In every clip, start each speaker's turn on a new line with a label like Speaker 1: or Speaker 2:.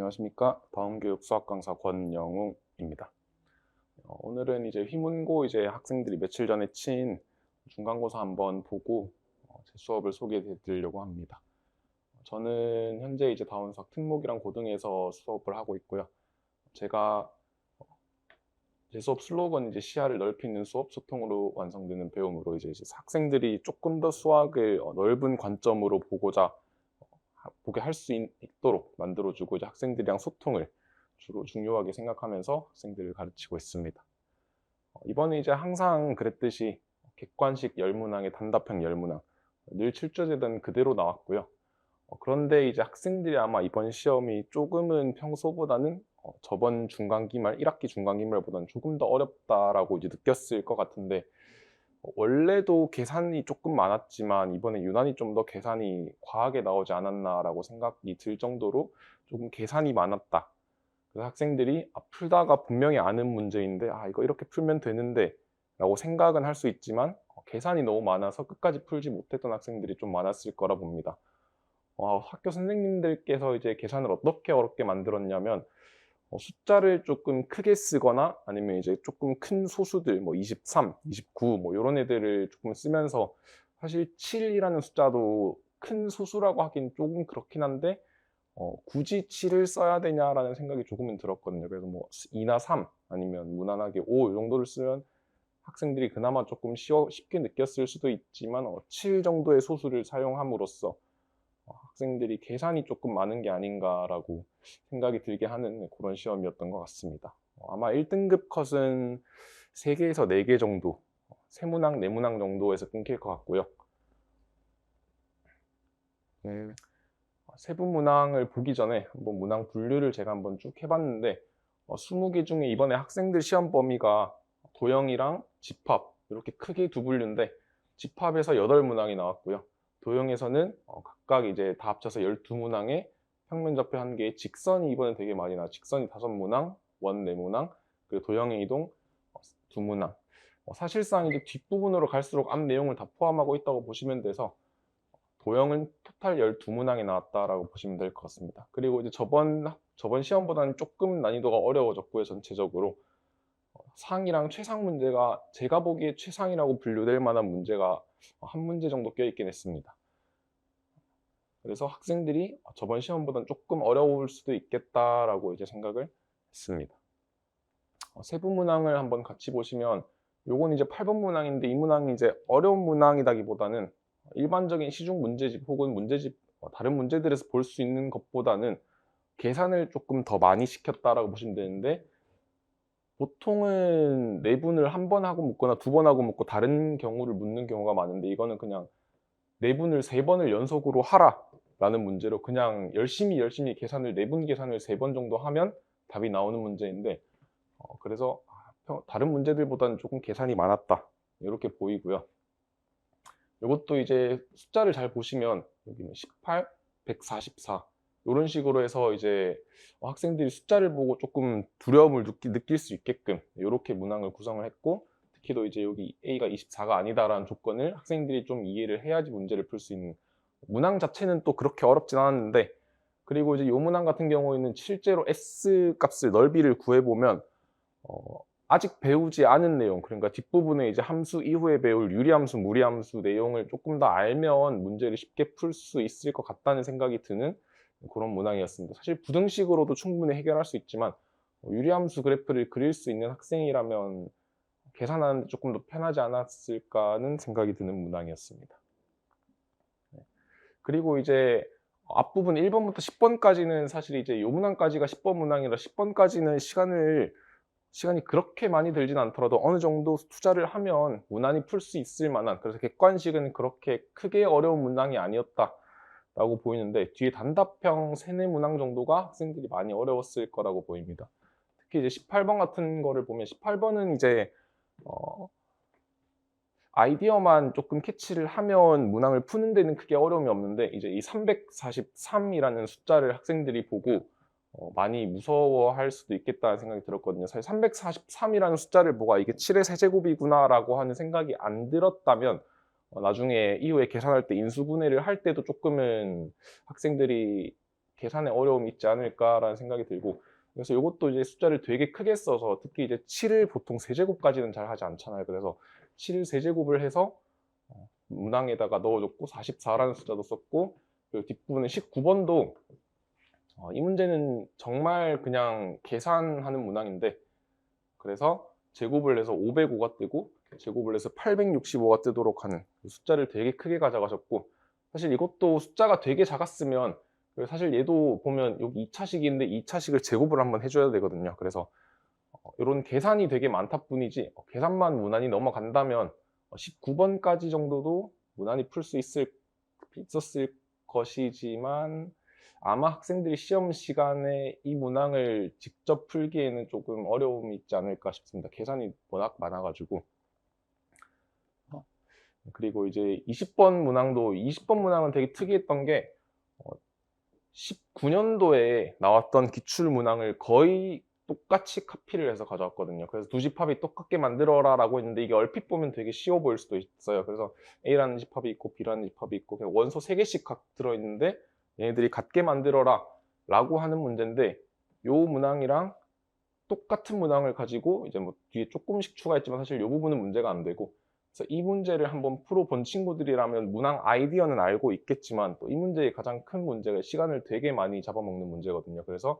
Speaker 1: 안녕하십니까. 다운교육 수학 강사 권영웅입니다. 오늘은 이제 휘문고 학생들이 며칠 전에 친 중간고사 한번 보고 제 수업을 소개해 드리려고 합니다. 저는 현재 다운수학 특목이랑 고등에서 수업을 하고 있고요. 제가 제 수업 슬로건이 시야를 넓히는 수업, 소통으로 완성되는 배움으로 학생들이 조금 더 수학을 넓은 관점으로 보게 할 수 있도록 만들어주고 학생들이랑 소통을 주로 중요하게 생각하면서 학생들을 가르치고 있습니다. 이번에 항상 그랬듯이 객관식 열문항의 단답형 열문항 늘 출제되던 그대로 나왔고요. 그런데 학생들이 아마 이번 시험이 조금은 평소보다는 저번 중간기말 1학기 중간기말보다는 조금 더 어렵다라고 느꼈을 것 같은데, 원래도 계산이 조금 많았지만 이번에 유난히 좀 더 계산이 과하게 나오지 않았나라고 생각이 들 정도로 조금 계산이 많았다. 그래서 학생들이 풀다가 분명히 아는 문제인데 이거 이렇게 풀면 되는데 라고 생각은 할 수 있지만 계산이 너무 많아서 끝까지 풀지 못했던 학생들이 좀 많았을 거라 봅니다. 학교 선생님들께서 계산을 어떻게 어렵게 만들었냐면, 숫자를 조금 크게 쓰거나 아니면 조금 큰 소수들 23, 29 요런 애들을 조금 쓰면서, 사실 7이라는 숫자도 큰 소수라고 하긴 조금 그렇긴 한데 굳이 7을 써야 되냐라는 생각이 조금은 들었거든요. 그래서 2나 3 아니면 무난하게 5 이 정도를 쓰면 학생들이 그나마 조금 쉽게 느꼈을 수도 있지만 7 정도의 소수를 사용함으로써 학생들이 계산이 조금 많은 게 아닌가라고 생각이 들게 하는 그런 시험이었던 것 같습니다. 아마 1등급 컷은 3개에서 4개 정도, 3문항, 4문항 정도에서 끊길 것 같고요. 네, 세부 문항을 보기 전에 한번 문항 분류를 제가 한번 쭉 해봤는데, 20개 중에 이번에 학생들 시험 범위가 도형이랑 집합 이렇게 크게 두 분류인데, 집합에서 8문항이 나왔고요. 도형에서는 각각 다 합쳐서 12문항에 평면좌표 1개, 직선이 이번에 되게 많이 나와요. 직선이 5문항, 원 4문항, 그리고 도형의 이동 2문항. 사실상 뒷부분으로 갈수록 앞 내용을 다 포함하고 있다고 보시면 돼서 도형은 토탈 12문항이 나왔다라고 보시면 될 것 같습니다. 그리고 저번 시험보다는 조금 난이도가 어려워졌고요. 전체적으로 상이랑 최상 문제가 제가 보기에 최상이라고 분류될 만한 문제가 한 문제 정도 껴있긴 했습니다. 그래서 학생들이 저번 시험보다는 조금 어려울 수도 있겠다라고 생각을 했습니다. 세부 문항을 한번 같이 보시면, 요건 8번 문항인데, 이 문항이 어려운 문항이라기보다는 일반적인 시중 문제집 혹은 문제집 다른 문제들에서 볼 수 있는 것보다는 계산을 조금 더 많이 시켰다라고 보시면 되는데, 보통은 내분을 한 번 하고 묻거나 2번 하고 묻고 다른 경우를 묻는 경우가 많은데, 이거는 그냥 내분을 3번을 연속으로 하라 라는 문제로 그냥 열심히 계산을, 내분 계산을 3번 정도 하면 답이 나오는 문제인데, 그래서 다른 문제들보다는 조금 계산이 많았다 이렇게 보이고요. 이것도 숫자를 잘 보시면 여기는 18, 144 이런 식으로 해서 학생들이 숫자를 보고 조금 두려움을 느낄 수 있게끔 이렇게 문항을 구성을 했고, 특히도 여기 A가 24가 아니다라는 조건을 학생들이 좀 이해를 해야지 문제를 풀 수 있는, 문항 자체는 또 그렇게 어렵진 않았는데, 그리고 이 문항 같은 경우에는 실제로 S 값을 넓이를 구해보면 아직 배우지 않은 내용, 그러니까 뒷부분에 함수 이후에 배울 유리함수, 무리함수 내용을 조금 더 알면 문제를 쉽게 풀 수 있을 것 같다는 생각이 드는 그런 문항이었습니다. 사실 부등식으로도 충분히 해결할 수 있지만 유리함수 그래프를 그릴 수 있는 학생이라면 계산하는 데 조금 더 편하지 않았을까 하는 생각이 드는 문항이었습니다. 그리고 앞부분 1번부터 10번까지는 사실 요 문항까지가 10번 문항이라 10번까지는 시간이 그렇게 많이 들진 않더라도 어느 정도 투자를 하면 무난히 풀 수 있을 만한, 그래서 객관식은 그렇게 크게 어려운 문항이 아니었다라고 보이는데, 뒤에 단답형 3-4문항 정도가 학생들이 많이 어려웠을 거라고 보입니다. 특히 18번 같은 거를 보면, 18번은 아이디어만 조금 캐치를 하면 문항을 푸는 데는 크게 어려움이 없는데, 이 343이라는 숫자를 학생들이 보고 많이 무서워할 수도 있겠다는 생각이 들었거든요. 사실 343이라는 숫자를 보고 이게 7의 세제곱이구나라고 하는 생각이 안 들었다면 나중에 이후에 계산할 때 인수분해를 할 때도 조금은 학생들이 계산에 어려움이 있지 않을까라는 생각이 들고, 그래서 이것도 이제 숫자를 되게 크게 써서, 특히 이제 7을 보통 세제곱까지는 잘 하지 않잖아요. 그래서 7을 세제곱을 해서 문항에다가 넣어줬고, 44라는 숫자도 썼고, 그리고 뒷부분에 19번도 이 문제는 정말 그냥 계산하는 문항인데, 그래서 제곱을 해서 505가 뜨고 제곱을 해서 865가 뜨도록 하는 숫자를 되게 크게 가져가셨고, 사실 이것도 숫자가 되게 작았으면, 사실 얘도 보면 여기 2차식인데 2차식을 제곱을 한번 해줘야 되거든요. 그래서 이런 계산이 되게 많다 뿐이지, 계산만 무난히 넘어간다면 19번까지 정도도 무난히 풀 수 있었을 것이지만, 아마 학생들이 시험 시간에 이 문항을 직접 풀기에는 조금 어려움이 있지 않을까 싶습니다. 계산이 워낙 많아가지고. 그리고 이제 20번 문항도, 20번 문항은 되게 특이했던 게 19년도에 나왔던 기출 문항을 거의 똑같이 카피를 해서 가져왔거든요. 그래서 두 집합이 똑같게 만들어라 라고 했는데, 이게 얼핏 보면 되게 쉬워 보일 수도 있어요. 그래서 A라는 집합이 있고 B라는 집합이 있고 그냥 원소 3개씩 각 들어있는데 얘네들이 같게 만들어라 라고 하는 문제인데, 요 문항이랑 똑같은 문항을 가지고 이제 뭐 뒤에 조금씩 추가했지만 사실 요 부분은 문제가 안 되고, 그래서 이 문제를 한번 풀어본 친구들이라면 문항 아이디어는 알고 있겠지만, 또 이 문제의 가장 큰 문제가 시간을 되게 많이 잡아먹는 문제거든요. 그래서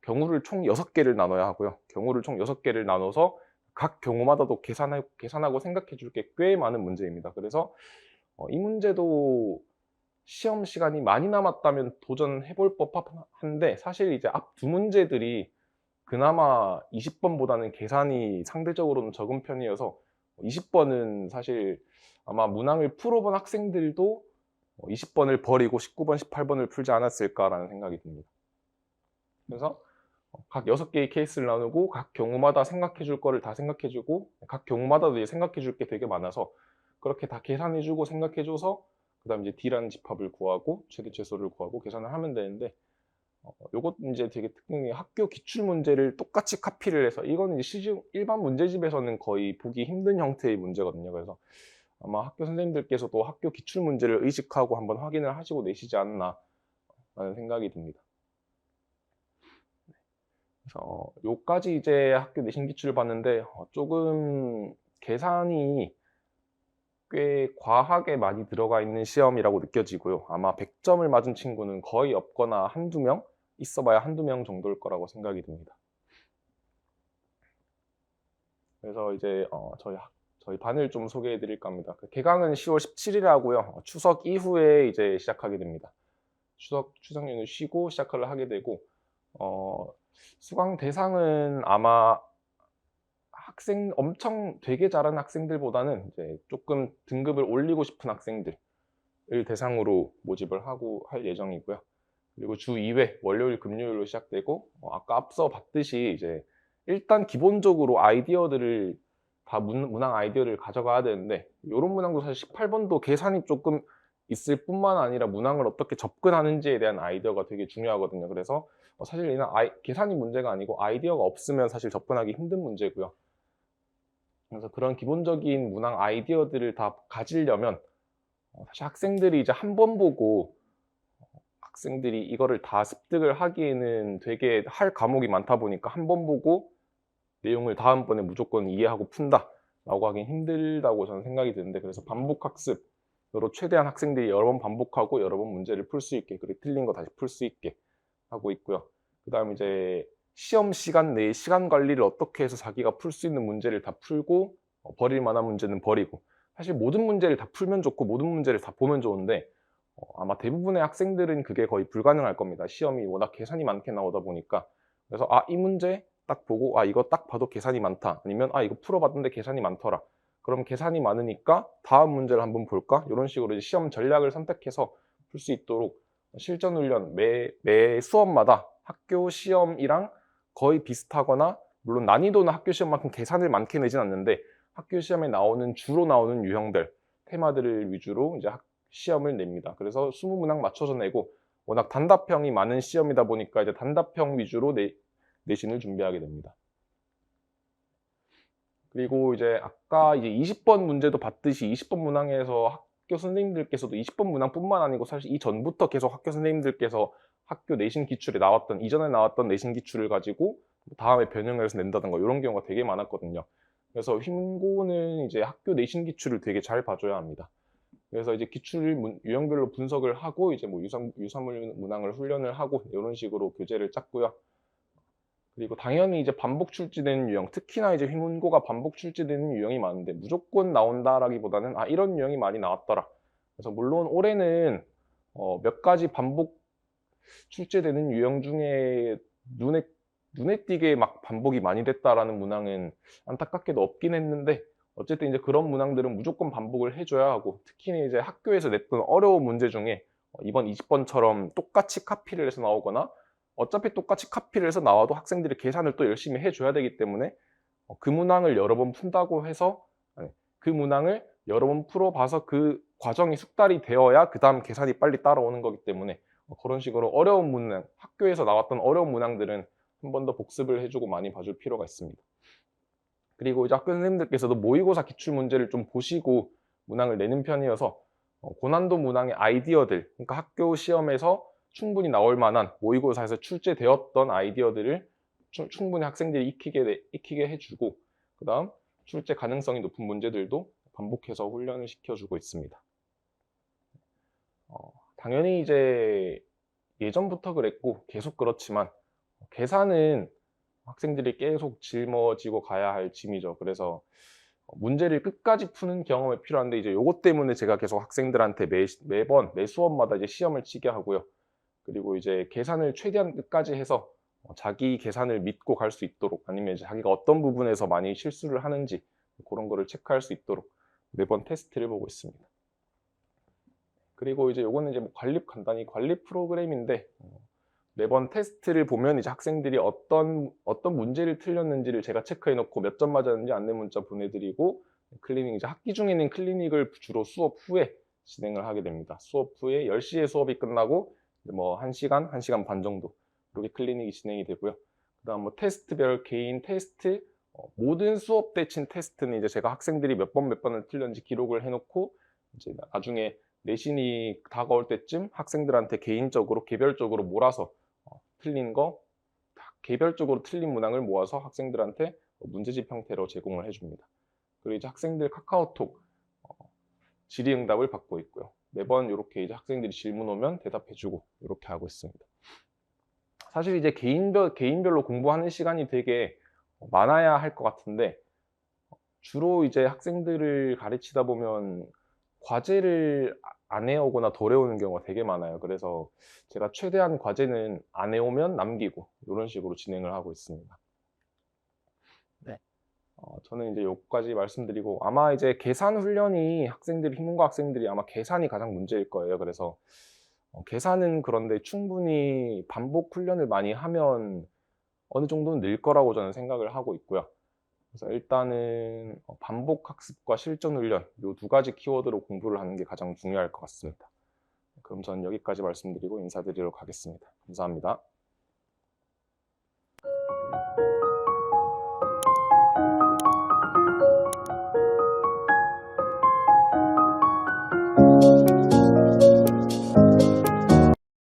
Speaker 1: 경우를 총 6개를 나눠야 하고요. 경우를 총 6개를 나눠서 각 경우마다도 계산하고 생각해 줄 게 꽤 많은 문제입니다. 그래서 이 문제도 시험 시간이 많이 남았다면 도전해 볼 법한데, 사실 이제 앞 두 문제들이 그나마 20번보다는 계산이 상대적으로는 적은 편이어서 20번은 사실 아마 문항을 풀어본 학생들도 20번을 버리고 19번, 18번을 풀지 않았을까라는 생각이 듭니다. 그래서 각 6개의 케이스를 나누고 각 경우마다 생각해 줄 거를 다 생각해 주고, 각 경우마다도 이제 생각해 줄 게 되게 많아서 그렇게 다 계산해 주고 생각해 줘서 그다음 이제 D라는 집합을 구하고 최대 최소를 구하고 계산을 하면 되는데, 요것 이제 되게 특징이 학교 기출 문제를 똑같이 카피를 해서, 이거는 이제 시중 일반 문제집에서는 거의 보기 힘든 형태의 문제거든요. 그래서 아마 학교 선생님들께서도 학교 기출 문제를 의식하고 한번 확인을 하시고 내시지 않나 라는 생각이 듭니다. 그래서 요까지 이제 학교 내신 기출을 봤는데, 조금 계산이 꽤 과하게 많이 들어가 있는 시험이라고 느껴지고요. 아마 100점을 맞은 친구는 거의 없거나 한두 명, 있어봐야 한두 명 정도일 거라고 생각이 듭니다. 그래서 이제 저희 반을 좀 소개해 드릴까 합니다. 개강은 10월 17일에 하고요. 추석 이후에 이제 시작하게 됩니다. 추석 연휴 쉬고 시작을 하게 되고, 수강 대상은 아마 엄청 되게 잘하는 학생들보다는 이제 조금 등급을 올리고 싶은 학생들을 대상으로 모집을 하고 할 예정이고요. 그리고 주 2회 월요일 금요일로 시작되고, 아까 앞서 봤듯이 이제 일단 기본적으로 아이디어들을 다 문항 아이디어를 가져가야 되는데, 이런 문항도 사실 18번도 계산이 조금 있을 뿐만 아니라 문항을 어떻게 접근하는지에 대한 아이디어가 되게 중요하거든요. 그래서 사실 얘는 계산이 문제가 아니고 아이디어가 없으면 사실 접근하기 힘든 문제고요. 그래서 그런 기본적인 문항 아이디어들을 다 가지려면 사실 학생들이 이제 한 번 보고 학생들이 이거를 다 습득을 하기에는 되게 할 과목이 많다 보니까 한 번 보고 내용을 다음번에 무조건 이해하고 푼다 라고 하긴 힘들다고 저는 생각이 드는데, 그래서 반복 학습으로 최대한 학생들이 여러 번 반복하고 여러 번 문제를 풀 수 있게, 그리고 틀린 거 다시 풀 수 있게 하고 있고요. 그 다음 이제 시험 시간 내에 시간 관리를 어떻게 해서 자기가 풀 수 있는 문제를 다 풀고, 버릴 만한 문제는 버리고, 사실 모든 문제를 다 풀면 좋고 모든 문제를 다 보면 좋은데, 아마 대부분의 학생들은 그게 거의 불가능할 겁니다. 시험이 워낙 계산이 많게 나오다 보니까. 그래서 이 문제 딱 보고 이거 딱 봐도 계산이 많다, 아니면 이거 풀어봤는데 계산이 많더라, 그럼 계산이 많으니까 다음 문제를 한번 볼까, 이런 식으로 이제 시험 전략을 선택해서 풀 수 있도록 실전 훈련 매 수업마다 학교 시험이랑 거의 비슷하거나, 물론 난이도는 학교 시험만큼 계산을 많게 내진 않는데 학교 시험에 주로 나오는 유형들, 테마들을 위주로 이제 시험을 냅니다. 그래서 20문항 맞춰서 내고, 워낙 단답형이 많은 시험이다 보니까 이제 단답형 위주로 내신을 준비하게 됩니다. 그리고 이제 아까 이제 20번 문제도 봤듯이 20번 문항에서 학교 선생님들께서도 20번 문항뿐만 아니고 사실 이 전부터 계속 학교 선생님들께서 학교 내신 기출에 나왔던 이전에 나왔던 내신 기출을 가지고 다음에 변형을 해서 낸다든가 이런 경우가 되게 많았거든요. 그래서 휘문고는 이제 학교 내신 기출을 되게 잘 봐줘야 합니다. 그래서 이제 기출 유형별로 분석을 하고 이제 뭐 유사물 문항을 훈련을 하고 이런 식으로 교재를 짰고요. 그리고 당연히 이제 반복 출제되는 유형, 특히나 이제 휘문고가 반복 출제되는 유형이 많은데 무조건 나온다라기보다는 아 이런 유형이 많이 나왔더라. 그래서 물론 올해는 몇 가지 반복 출제되는 유형 중에 눈에 띄게 막 반복이 많이 됐다라는 문항은 안타깝게도 없긴 했는데 어쨌든 이제 그런 문항들은 무조건 반복을 해줘야 하고 특히 이제 학교에서 냈던 어려운 문제 중에 이번 20번처럼 똑같이 카피를 해서 나오거나 어차피 똑같이 카피를 해서 나와도 학생들이 계산을 또 열심히 해줘야 되기 때문에 그 문항을 여러 번 푼다고 해서 그 문항을 여러 번 풀어봐서 그 과정이 숙달이 되어야 그 다음 계산이 빨리 따라오는 거기 때문에 그런 식으로 어려운 문항, 학교에서 나왔던 어려운 문항들은 한 번 더 복습을 해주고 많이 봐줄 필요가 있습니다. 그리고 이제 학교 선생님들께서도 모의고사 기출문제를 좀 보시고 문항을 내는 편이어서 고난도 문항의 아이디어들, 그러니까 학교 시험에서 충분히 나올 만한 모의고사에서 출제되었던 아이디어들을 충분히 학생들이 익히게 해주고 그 다음 출제 가능성이 높은 문제들도 반복해서 훈련을 시켜주고 있습니다. 당연히 이제 예전부터 그랬고 계속 그렇지만 계산은 학생들이 계속 짊어지고 가야 할 짐이죠. 그래서 문제를 끝까지 푸는 경험이 필요한데 이제 요것 때문에 제가 계속 학생들한테 매번 매 수업마다 이제 시험을 치게 하고요. 그리고 이제 계산을 최대한 끝까지 해서 자기 계산을 믿고 갈 수 있도록 아니면 이제 자기가 어떤 부분에서 많이 실수를 하는지 그런 거를 체크할 수 있도록 매번 테스트를 보고 있습니다. 그리고 이제 요거는 이제 뭐 간단히 관리 프로그램인데 매번 테스트를 보면 이제 학생들이 어떤 문제를 틀렸는지를 제가 체크해 놓고 몇 점 맞았는지 안내 문자 보내드리고 클리닉 이제 학기 중에는 클리닉을 주로 수업 후에 진행을 하게 됩니다. 수업 후에 10시에 수업이 끝나고 뭐 1시간, 1시간 반 정도 이렇게 클리닉이 진행이 되고요. 그다음 뭐 테스트별 개인 테스트 모든 수업 때 친 테스트는 이제 제가 학생들이 몇 번을 틀렸는지 기록을 해놓고 이제 나중에 내신이 다가올 때쯤 학생들한테 개인적으로 개별적으로 몰아서 틀린 거 개별적으로 틀린 문항을 모아서 학생들한테 문제집 형태로 제공을 해줍니다. 그리고 이제 학생들 카카오톡 질의응답을 받고 있고요. 매번 이렇게 이제 학생들이 질문 오면 대답해주고 이렇게 하고 있습니다. 사실 이제 개인별로 공부하는 시간이 되게 많아야 할 것 같은데 주로 이제 학생들을 가르치다 보면 과제를 안 해오거나 덜 해오는 경우가 되게 많아요. 그래서 제가 최대한 과제는 안 해오면 남기고 이런 식으로 진행을 하고 있습니다. 네. 저는 이제 여기까지 말씀드리고 아마 이제 계산 훈련이 휘문고 학생들이 아마 계산이 가장 문제일 거예요. 그래서 계산은 그런데 충분히 반복 훈련을 많이 하면 어느 정도는 늘 거라고 저는 생각을 하고 있고요. 그래서 일단은 반복 학습과 실전 훈련 이 두 가지 키워드로 공부를 하는 게 가장 중요할 것 같습니다. 그럼 저는 여기까지 말씀드리고 인사드리도록 하겠습니다. 감사합니다.